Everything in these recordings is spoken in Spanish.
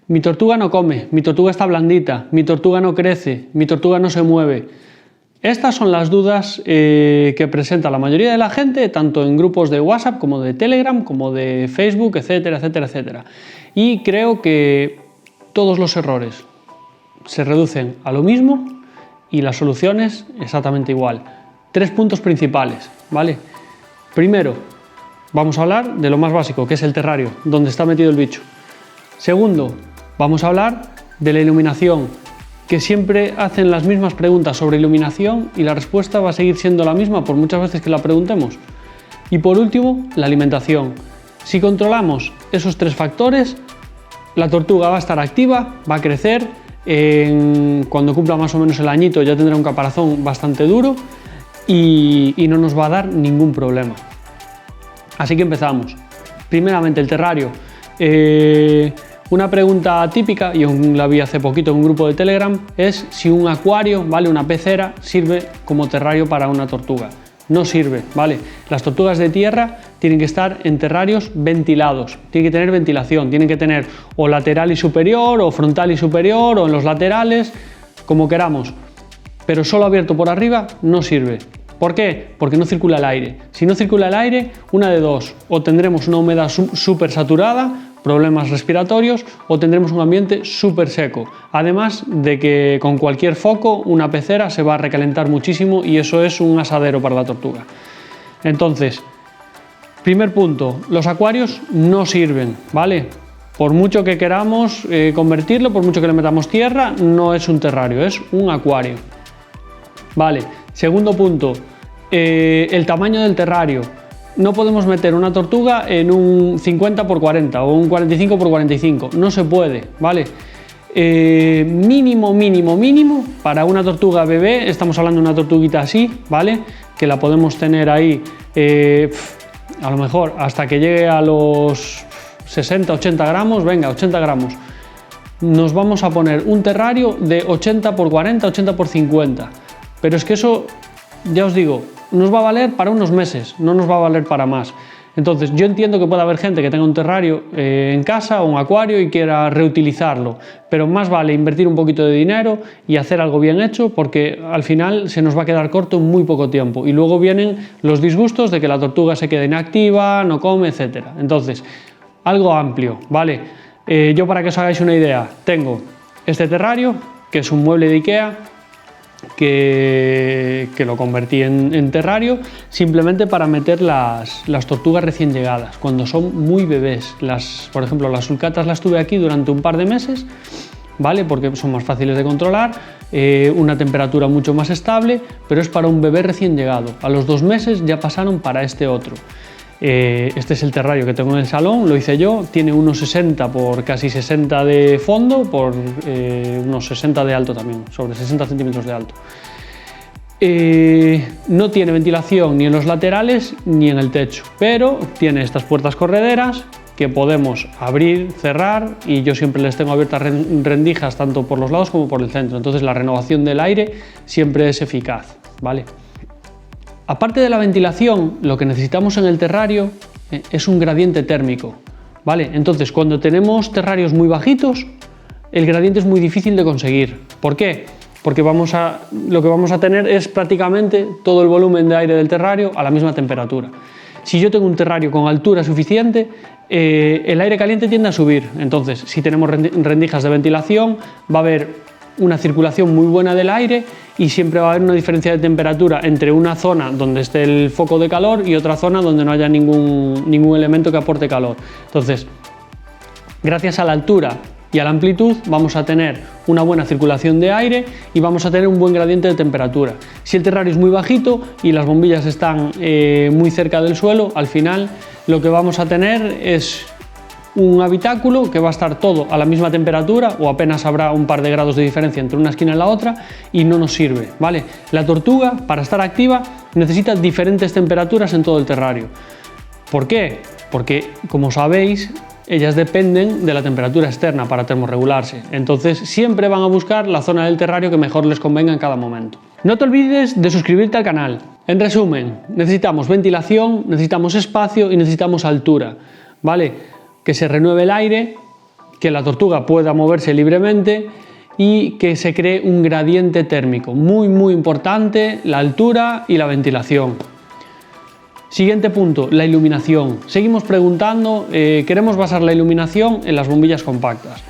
mi tortuga no come, mi tortuga está blandita, mi tortuga no crece, mi tortuga no se mueve. Estas son las dudas que presenta la mayoría de la gente, tanto en grupos de WhatsApp como de Telegram, como de Facebook, etcétera, etcétera, etcétera. Y creo que todos los errores se reducen a lo mismo y las soluciones exactamente igual. 3 puntos principales, ¿vale? Primero, vamos a hablar de lo más básico, que es el terrario, donde está metido el bicho. Segundo, vamos a hablar de la iluminación, que siempre hacen las mismas preguntas sobre iluminación y la respuesta va a seguir siendo la misma por muchas veces que la preguntemos. Y por último, la alimentación. Si controlamos esos 3 factores, la tortuga va a estar activa, va a crecer, cuando cumpla más o menos el añito ya tendrá un caparazón bastante duro y no nos va a dar ningún problema. Así que empezamos. Primeramente, el terrario. Una pregunta típica, y la vi hace poquito en un grupo de Telegram, es si un acuario, ¿vale? Una pecera, sirve como terrario para una tortuga. No sirve, ¿vale? Las tortugas de tierra tienen que estar en terrarios ventilados, tienen que tener ventilación, tienen que tener o lateral y superior, o frontal y superior, o en los laterales, como queramos. Pero solo abierto por arriba no sirve. ¿Por qué? Porque no circula el aire. Si no circula el aire, una de dos, o tendremos una humedad súper saturada, problemas respiratorios, o tendremos un ambiente súper seco. Además de que con cualquier foco una pecera se va a recalentar muchísimo y eso es un asadero para la tortuga. Entonces, primer punto, los acuarios no sirven, ¿vale? Por mucho que queramos convertirlo, por mucho que le metamos tierra, no es un terrario, es un acuario. Vale, segundo punto, el tamaño del terrario. No podemos meter una tortuga en un 50 por 40 o un 45 por 45, no se puede, ¿vale? Mínimo para una tortuga bebé, estamos hablando de una tortuguita así, ¿vale? Que la podemos tener ahí a lo mejor hasta que llegue a los 60-80 gramos, venga, 80 gramos. Nos vamos a poner un terrario de 80 por 40, 80 por 50, pero es que eso, ya os digo, nos va a valer para unos meses, no nos va a valer para más. Entonces yo entiendo que puede haber gente que tenga un terrario en casa o un acuario y quiera reutilizarlo, pero más vale invertir un poquito de dinero y hacer algo bien hecho, porque al final se nos va a quedar corto en muy poco tiempo y luego vienen los disgustos de que la tortuga se quede inactiva, no come, etc. Entonces, algo amplio, ¿vale? Yo, para que os hagáis una idea, tengo este terrario, que es un mueble de IKEA, que lo convertí en terrario simplemente para meter las tortugas recién llegadas, cuando son muy bebés. Por ejemplo, las sulcatas las tuve aquí durante un par de meses, ¿vale? Porque son más fáciles de controlar, una temperatura mucho más estable, pero es para un bebé recién llegado. A los 2 meses ya pasaron para este otro. Este es el terrario que tengo en el salón, lo hice yo, tiene unos 60 por casi 60 de fondo, por unos 60 de alto también, sobre 60 centímetros de alto. No tiene ventilación ni en los laterales ni en el techo, pero tiene estas puertas correderas que podemos abrir, cerrar, y yo siempre les tengo abiertas rendijas tanto por los lados como por el centro, entonces la renovación del aire siempre es eficaz, ¿vale? Aparte de la ventilación, lo que necesitamos en el terrario es un gradiente térmico, ¿vale? Entonces, cuando tenemos terrarios muy bajitos, el gradiente es muy difícil de conseguir. ¿Por qué? Porque lo que vamos a tener es prácticamente todo el volumen de aire del terrario a la misma temperatura. Si yo tengo un terrario con altura suficiente, el aire caliente tiende a subir. Entonces, si tenemos rendijas de ventilación, va a haber una circulación muy buena del aire y siempre va a haber una diferencia de temperatura entre una zona donde esté el foco de calor y otra zona donde no haya ningún elemento que aporte calor. Entonces, gracias a la altura y a la amplitud vamos a tener una buena circulación de aire y vamos a tener un buen gradiente de temperatura. Si el terrario es muy bajito y las bombillas están muy cerca del suelo, al final lo que vamos a tener es un habitáculo que va a estar todo a la misma temperatura o apenas habrá un par de grados de diferencia entre una esquina y la otra y no nos sirve, ¿vale? La tortuga, para estar activa, necesita diferentes temperaturas en todo el terrario. ¿Por qué? Porque, como sabéis, ellas dependen de la temperatura externa para termorregularse, entonces siempre van a buscar la zona del terrario que mejor les convenga en cada momento. No te olvides de suscribirte al canal. En resumen, necesitamos ventilación, necesitamos espacio y necesitamos altura, ¿vale? Que se renueve el aire, que la tortuga pueda moverse libremente y que se cree un gradiente térmico. Muy importante, la altura y la ventilación. Siguiente punto, la iluminación. Seguimos preguntando, queremos basar la iluminación en las bombillas compactas.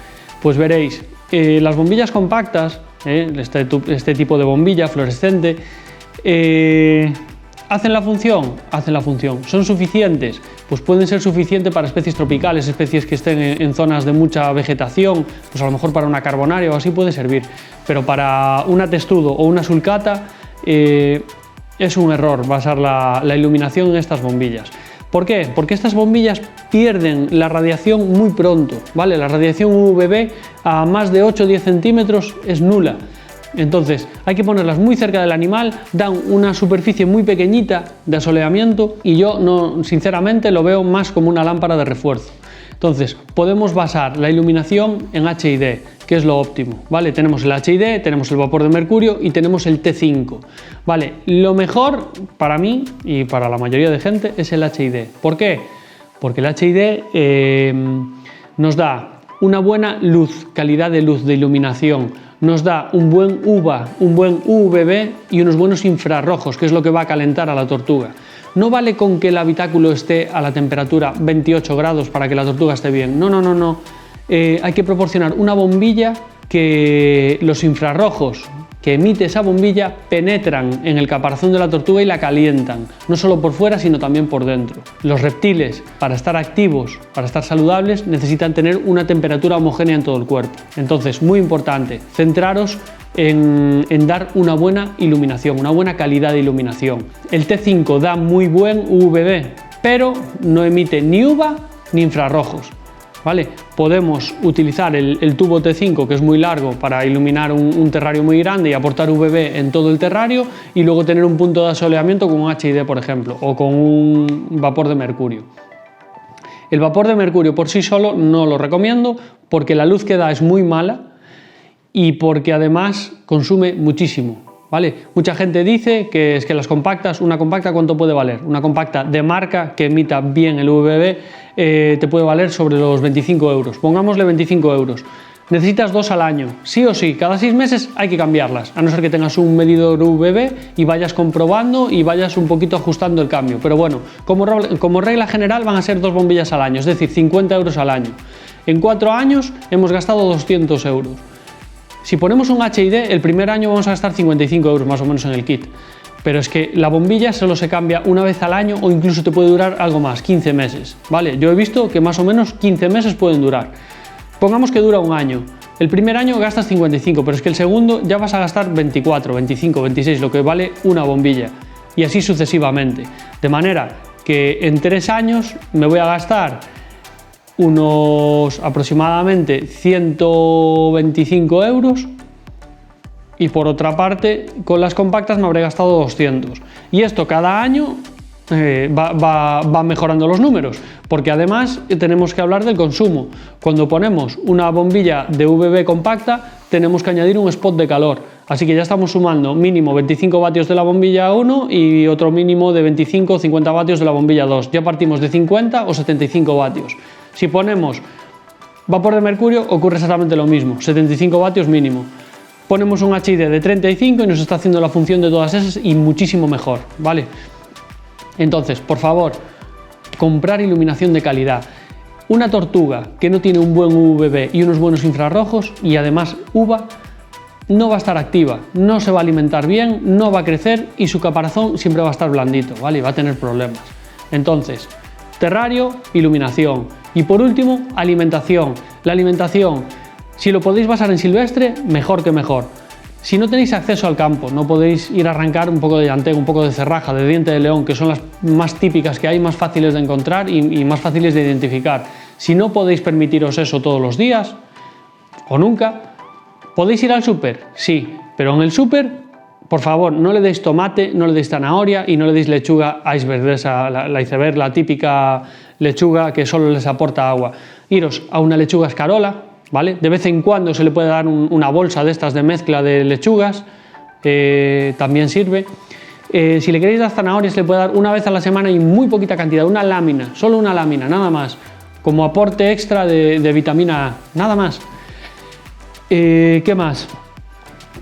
Pues veréis, las bombillas compactas, este tipo de bombilla fluorescente, ¿hacen la función? Hacen la función. ¿Son suficientes? Pues pueden ser suficientes para especies tropicales, especies que estén en zonas de mucha vegetación, pues a lo mejor para una carbonaria o así puede servir. Pero para una testudo o una sulcata es un error basar la iluminación en estas bombillas. ¿Por qué? Porque estas bombillas pierden la radiación muy pronto, ¿vale? La radiación UVB a más de 8 o 10 centímetros es nula. Entonces hay que ponerlas muy cerca del animal, dan una superficie muy pequeñita de asoleamiento y yo sinceramente lo veo más como una lámpara de refuerzo. Entonces podemos basar la iluminación en HID, que es lo óptimo, ¿vale? Tenemos el HID, tenemos el vapor de mercurio y tenemos el T5, ¿vale? Lo mejor para mí y para la mayoría de gente es el HID. ¿Por qué? Porque el HID nos da una buena luz, calidad de luz, de iluminación, nos da un buen UVA, un buen UVB y unos buenos infrarrojos, que es lo que va a calentar a la tortuga. No vale con que el habitáculo esté a la temperatura 28 grados para que la tortuga esté bien. No. Hay que proporcionar una bombilla que los infrarrojos que emite esa bombilla penetran en el caparazón de la tortuga y la calientan, no solo por fuera sino también por dentro. Los reptiles, para estar activos, para estar saludables, necesitan tener una temperatura homogénea en todo el cuerpo. Entonces, muy importante, centraros en dar una buena iluminación, una buena calidad de iluminación. El T5 da muy buen UVB, pero no emite ni UVA ni infrarrojos, ¿vale? Podemos utilizar el tubo T5, que es muy largo, para iluminar un terrario muy grande y aportar UVB en todo el terrario, y luego tener un punto de asoleamiento con un HID, por ejemplo, o con un vapor de mercurio. El vapor de mercurio por sí solo no lo recomiendo porque la luz que da es muy mala y porque además consume muchísimo, ¿vale? Mucha gente dice que es que las compactas, una compacta ¿cuánto puede valer? Una compacta de marca que emita bien el UVB te puede valer sobre los 25 euros. Pongámosle 25 euros. Necesitas 2 al año, sí o sí, cada 6 meses hay que cambiarlas, a no ser que tengas un medidor UVB y vayas comprobando y vayas un poquito ajustando el cambio. Pero bueno, como regla general van a ser 2 bombillas al año, es decir, 50 euros al año. En 4 años hemos gastado 200 euros. Si ponemos un HID, el primer año vamos a gastar 55 euros más o menos en el kit. Pero es que la bombilla solo se cambia una vez al año o incluso te puede durar algo más, 15 meses, ¿vale? Yo he visto que más o menos 15 meses pueden durar. Pongamos que dura un año. El primer año gastas 55, pero es que el segundo ya vas a gastar 24, 25, 26, lo que vale una bombilla. Y así sucesivamente. De manera que en 3 años me voy a gastar unos aproximadamente 125 euros y por otra parte con las compactas me habré gastado 200 y esto cada año va mejorando los números, porque además tenemos que hablar del consumo. Cuando ponemos una bombilla de UVB compacta tenemos que añadir un spot de calor, así que ya estamos sumando mínimo 25 vatios de la bombilla 1 y otro mínimo de 25 o 50 vatios de la bombilla 2, ya partimos de 50 o 75 vatios. Si ponemos vapor de mercurio ocurre exactamente lo mismo, 75 vatios mínimo. Ponemos un HID de 35 y nos está haciendo la función de todas esas y muchísimo mejor, ¿vale? Entonces, por favor, comprar iluminación de calidad. Una tortuga que no tiene un buen UVB y unos buenos infrarrojos y además UVA no va a estar activa, no se va a alimentar bien, no va a crecer y su caparazón siempre va a estar blandito, ¿vale? Y va a tener problemas. Entonces, terrario, iluminación. Y por último, alimentación. La alimentación, si lo podéis basar en silvestre, mejor que mejor. Si no tenéis acceso al campo, no podéis ir a arrancar un poco de llantén, un poco de cerraja, de diente de león, que son las más típicas que hay, más fáciles de encontrar y más fáciles de identificar. Si no podéis permitiros eso todos los días, o nunca, ¿podéis ir al súper? Sí, pero en el súper, por favor, no le deis tomate, no le deis zanahoria y no le deis lechuga iceberg, la iceberg, la típica lechuga que solo les aporta agua. Iros a una lechuga escarola, ¿vale? De vez en cuando se le puede dar una bolsa de estas de mezcla de lechugas, también sirve. Si le queréis dar zanahorias, se le puede dar una vez a la semana y muy poquita cantidad, una lámina, solo una lámina, nada más. como aporte extra de vitamina A, nada más. ¿Qué más?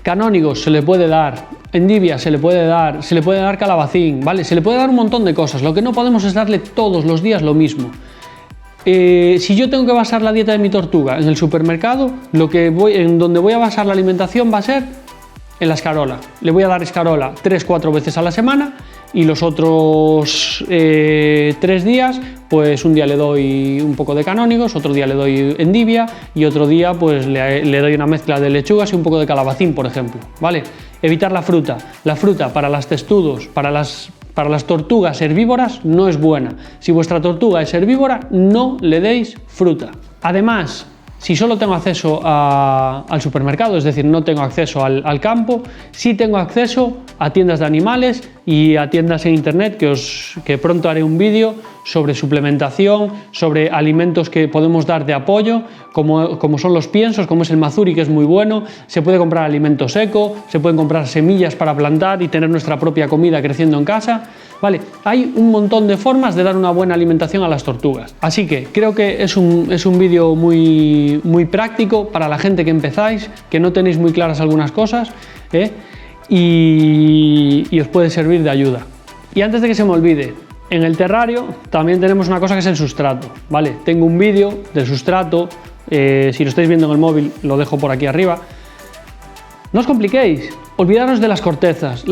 Canónigos se le puede dar, endivia se le puede dar calabacín, ¿vale? Se le puede dar un montón de cosas. Lo que no podemos es darle todos los días lo mismo. Si yo tengo que basar la dieta de mi tortuga en el supermercado, en donde voy a basar la alimentación va a ser en la escarola. Le voy a dar escarola 3-4 veces a la semana y los otros 3 días, pues un día le doy un poco de canónigos, otro día le doy endivia y otro día pues le doy una mezcla de lechugas y un poco de calabacín, por ejemplo, ¿vale? Evitar la fruta. La fruta para las testudos, para las tortugas herbívoras no es buena. Si vuestra tortuga es herbívora, no le deis fruta. Además, si solo tengo acceso al supermercado, es decir, no tengo acceso al campo, sí tengo acceso a tiendas de animales y a tiendas en internet, que pronto haré un vídeo sobre suplementación, sobre alimentos que podemos dar de apoyo, como son los piensos, como es el mazuri, que es muy bueno. Se puede comprar alimento seco, se pueden comprar semillas para plantar y tener nuestra propia comida creciendo en casa. Vale, hay un montón de formas de dar una buena alimentación a las tortugas. Así que creo que es un vídeo muy práctico para la gente que empezáis, que no tenéis muy claras algunas cosas, y os puede servir de ayuda. Y antes de que se me olvide, en el terrario también tenemos una cosa que es el sustrato, ¿vale? Tengo un vídeo del sustrato, si lo estáis viendo en el móvil lo dejo por aquí arriba. No os compliquéis, olvidaros de las cortezas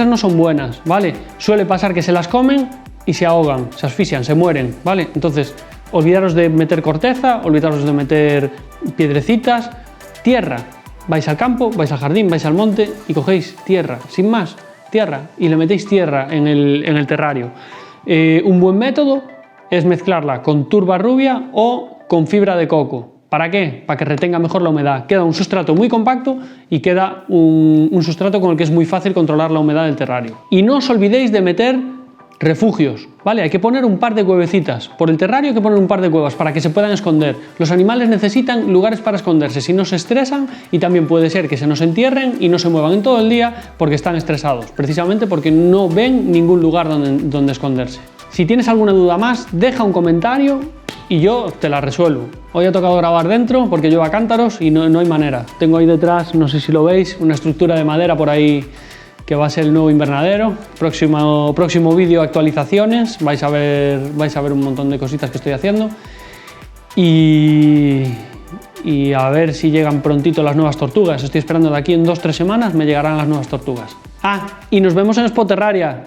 no son buenas, ¿vale? Suele pasar que se las comen y se ahogan, se asfixian, se mueren, ¿vale? Entonces, olvidaros de meter corteza, olvidaros de meter piedrecitas, tierra. Vais al campo, vais al jardín, vais al monte y cogéis tierra, sin más, tierra, y le metéis tierra en el terrario. Un buen método es mezclarla con turba rubia o con fibra de coco. ¿Para qué? Para que retenga mejor la humedad. Queda un sustrato muy compacto y queda un sustrato con el que es muy fácil controlar la humedad del terrario. Y no os olvidéis de meter refugios, ¿vale? Hay que poner un par de cuevecitas. Por el terrario hay que poner un par de cuevas para que se puedan esconder. Los animales necesitan lugares para esconderse, si no se estresan, y también puede ser que se nos entierren y no se muevan en todo el día porque están estresados, precisamente porque no ven ningún lugar donde esconderse. Si tienes alguna duda más, deja un comentario y yo te la resuelvo. Hoy ha tocado grabar dentro porque lleva cántaros y no hay manera. Tengo ahí detrás, no sé si lo veis, una estructura de madera por ahí que va a ser el nuevo invernadero. Próximo vídeo, actualizaciones, vais a ver un montón de cositas que estoy haciendo y a ver si llegan prontito las nuevas tortugas. Estoy esperando de aquí en 2-3 semanas me llegarán las nuevas tortugas. Y nos vemos en Expo Terraria.